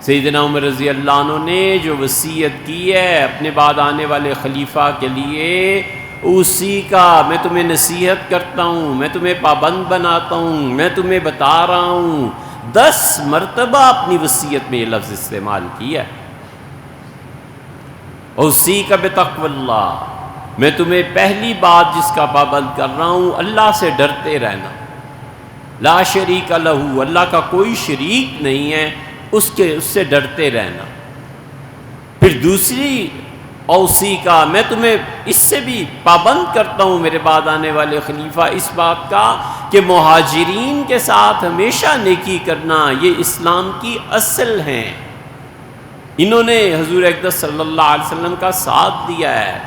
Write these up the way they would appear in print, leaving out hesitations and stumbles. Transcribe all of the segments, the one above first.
سیدنا عمر رضی اللہ عنہ نے جو وصیت کی ہے اپنے بعد آنے والے خلیفہ کے لیے، اسی کا میں تمہیں نصیحت کرتا ہوں، میں تمہیں پابند بناتا ہوں، میں تمہیں بتا رہا ہوں۔ 10 مرتبہ اپنی وصیت میں یہ لفظ استعمال کیا ہے، اسی کا بتقوی اللہ، میں تمہیں پہلی بات جس کا پابند کر رہا ہوں، اللہ سے ڈرتے رہنا، لا شریک لہ، اللہ کا کوئی شریک نہیں ہے، اس سے ڈرتے رہنا۔ پھر دوسری اوصی کا، میں تمہیں اس سے بھی پابند کرتا ہوں میرے بعد آنے والے خلیفہ، اس بات کا کہ مہاجرین کے ساتھ ہمیشہ نیکی کرنا، یہ اسلام کی اصل ہیں۔ انہوں نے حضور اقدس صلی اللہ علیہ وسلم کا ساتھ دیا ہے۔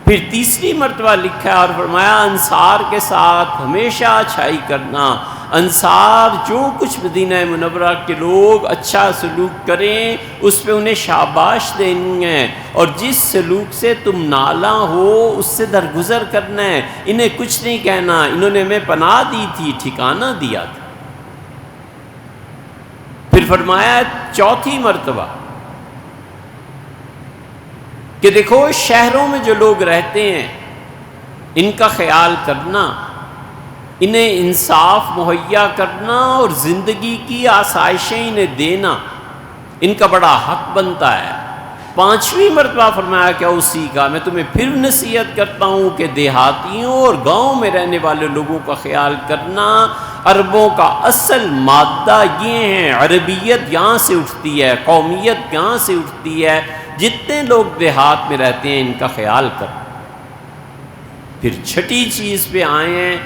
پھر تیسری مرتبہ لکھا ہے اور فرمایا انصار کے ساتھ ہمیشہ اچھائی کرنا، انصار جو کچھ مدینہ منورہ کے لوگ اچھا سلوک کریں اس پہ انہیں شاباش دینی ہے، اور جس سلوک سے تم نالاں ہو اس سے درگزر کرنا ہے، انہیں کچھ نہیں کہنا، انہوں نے ہمیں پناہ دی تھی، ٹھکانہ دیا تھا۔ پھر فرمایا چوتھی مرتبہ کہ دیکھو شہروں میں جو لوگ رہتے ہیں ان کا خیال کرنا، انہیں انصاف مہیا کرنا اور زندگی کی آسائشیں انہیں دینا، ان کا بڑا حق بنتا ہے۔ پانچویں مرتبہ فرمایا کہ اسی کا، میں تمہیں پھر نصیحت کرتا ہوں کہ دیہاتیوں اور گاؤں میں رہنے والے لوگوں کا خیال کرنا۔ عربوں کا اصل مادہ یہ ہے، عربیت یہاں سے اٹھتی ہے، قومیت یہاں سے اٹھتی ہے، جتنے لوگ دیہات میں رہتے ہیں ان کا خیال کر۔ پھر چھٹی چیز پہ آئے ہیں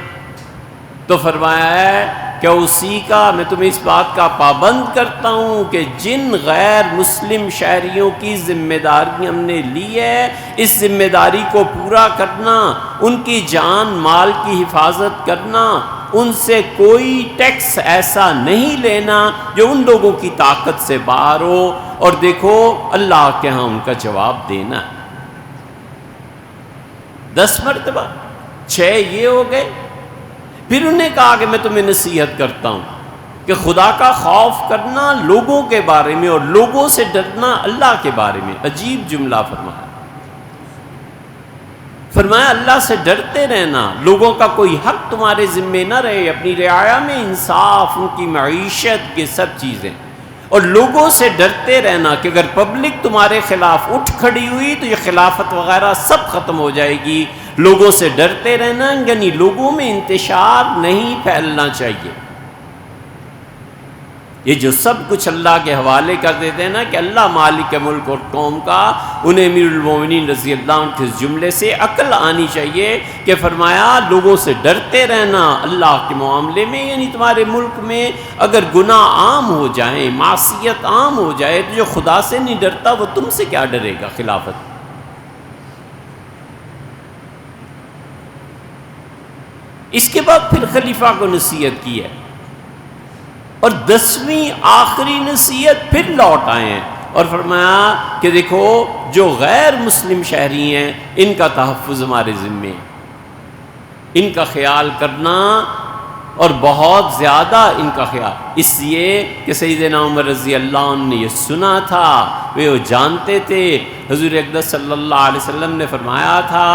تو فرمایا ہے کہ اسی کا، میں تمہیں اس بات کا پابند کرتا ہوں کہ جن غیر مسلم شہریوں کی ذمہ داری ہم نے لی ہے اس ذمہ داری کو پورا کرنا، ان کی جان مال کی حفاظت کرنا، ان سے کوئی ٹیکس ایسا نہیں لینا جو ان لوگوں کی طاقت سے باہر ہو، اور دیکھو اللہ کے ہاں ان کا جواب دینا ہے۔ 10 مرتبہ، 6 یہ ہو گئے۔ پھر انہوں نے کہا کہ میں تمہیں نصیحت کرتا ہوں کہ خدا کا خوف کرنا لوگوں کے بارے میں اور لوگوں سے ڈرنا اللہ کے بارے میں۔ عجیب جملہ فرمایا اللہ سے ڈرتے رہنا، لوگوں کا کوئی حق تمہارے ذمے نہ رہے، اپنی رعایا میں انصاف، ان کی معیشت، یہ سب چیزیں، اور لوگوں سے ڈرتے رہنا کہ اگر پبلک تمہارے خلاف اٹھ کھڑی ہوئی تو یہ خلافت وغیرہ سب ختم ہو جائے گی۔ لوگوں سے ڈرتے رہنا یعنی لوگوں میں انتشار نہیں پھیلنا چاہیے۔ یہ جو سب کچھ اللہ کے حوالے کر دیتے ہیں نا کہ اللہ مالک ملک اور قوم کا، انہیں امیر المومنین رضی اللہ عنہ کے اس جملے سے عقل آنی چاہیے کہ فرمایا لوگوں سے ڈرتے رہنا اللہ کے معاملے میں، یعنی تمہارے ملک میں اگر گناہ عام ہو جائیں، معصیت عام ہو جائے تو جو خدا سے نہیں ڈرتا وہ تم سے کیا ڈرے گا خلافت۔ اس کے بعد پھر خلیفہ کو نصیحت کی ہے، اور 10ویں آخری نصیحت پھر لوٹ آئے ہیں اور فرمایا کہ دیکھو جو غیر مسلم شہری ہیں ان کا تحفظ ہمارے ذمے ہے، ان کا خیال کرنا، اور بہت زیادہ ان کا خیال، اس لیے کہ سیدنا عمر رضی اللہ عنہ نے یہ سنا تھا، وہ جانتے تھے حضور اقدس صلی اللہ علیہ وسلم نے فرمایا تھا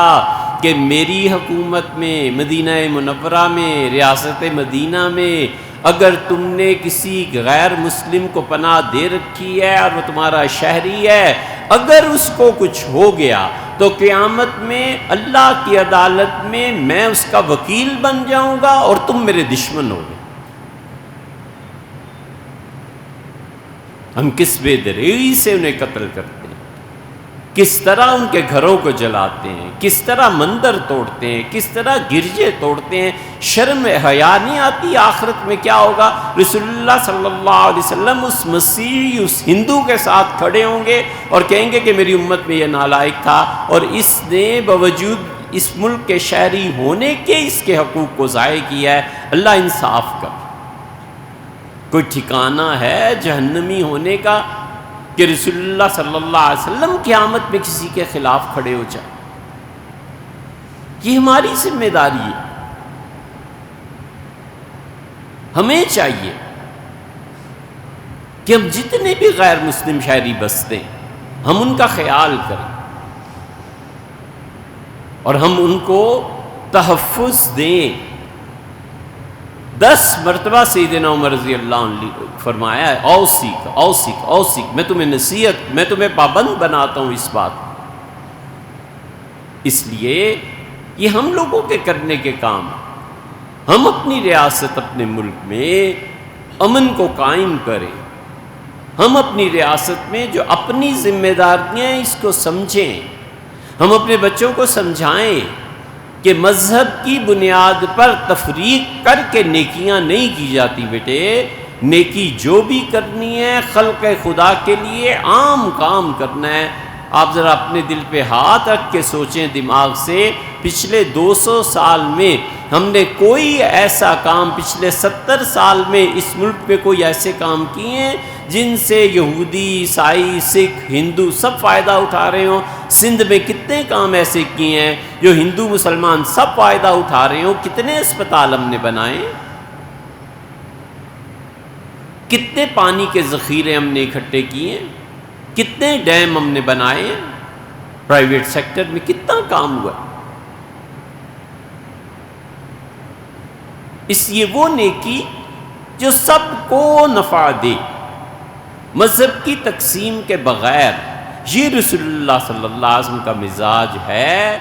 کہ میری حکومت میں، مدینہ منورہ میں، ریاست مدینہ میں اگر تم نے کسی غیر مسلم کو پناہ دے رکھی ہے اور وہ تمہارا شہری ہے، اگر اس کو کچھ ہو گیا تو قیامت میں اللہ کی عدالت میں اس کا وکیل بن جاؤں گا اور تم میرے دشمن ہوگے۔ ہم کس بے دریغی سے انہیں قتل کرتے ہیں، کس طرح ان کے گھروں کو جلاتے ہیں، کس طرح مندر توڑتے ہیں، کس طرح گرجے توڑتے ہیں، شرم حیا نہیں آتی آخرت میں کیا ہوگا؟ رسول اللہ صلی اللہ علیہ وسلم اس مسیحی، اس ہندو کے ساتھ کھڑے ہوں گے اور کہیں گے کہ میری امت میں یہ نالائق تھا اور اس نے باوجود اس ملک کے شہری ہونے کے اس کے حقوق کو ضائع کیا ہے۔ اللہ انصاف کر، کوئی ٹھکانہ ہے جہنمی ہونے کا کہ رسول اللہ صلی اللہ علیہ وسلم قیامت میں کسی کے خلاف کھڑے ہو جائے؟ یہ ہماری ذمہ داری ہے، ہمیں چاہیے کہ ہم جتنے بھی غیر مسلم شہری بستے ہیں ہم ان کا خیال کریں اور ہم ان کو تحفظ دیں۔ 10 مرتبہ سیدنا عمر رضی اللہ عنہ فرمایا ہے اوصیک اوصیک اوصیک، میں تمہیں نصیحت، میں تمہیں پابند بناتا ہوں اس بات۔ اس لیے یہ ہم لوگوں کے کرنے کے کام، ہم اپنی ریاست اپنے ملک میں امن کو قائم کریں، ہم اپنی ریاست میں جو اپنی ذمہ داریاں ہیں اس کو سمجھیں، ہم اپنے بچوں کو سمجھائیں کہ مذہب کی بنیاد پر تفریق کر کے نیکیاں نہیں کی جاتی بیٹے، نیکی جو بھی کرنی ہے خلق خدا کے لیے عام کام کرنا ہے۔ آپ ذرا اپنے دل پہ ہاتھ رکھ کے سوچیں دماغ سے، پچھلے 200 سال میں ہم نے کوئی ایسا کام، پچھلے 70 سال میں اس ملک پہ کوئی ایسے کام کیے ہیں جن سے یہودی، عیسائی، سکھ، ہندو سب فائدہ اٹھا رہے ہوں؟ سندھ میں کتنے کام ایسے کیے ہیں جو ہندو مسلمان سب فائدہ اٹھا رہے ہوں؟ کتنے اسپتال ہم نے بنائے، کتنے پانی کے ذخیرے ہم نے اکٹھے کیے ہیں، کتنے ڈیم ہم نے بنائے ہیں، پرائیویٹ سیکٹر میں کتنا کام ہوا۔ اس لیے وہ نیکی جو سب کو نفع دے، مذہب کی تقسیم کے بغیر، یہ رسول اللہ صلی اللہ علیہ وسلم کا مزاج ہے۔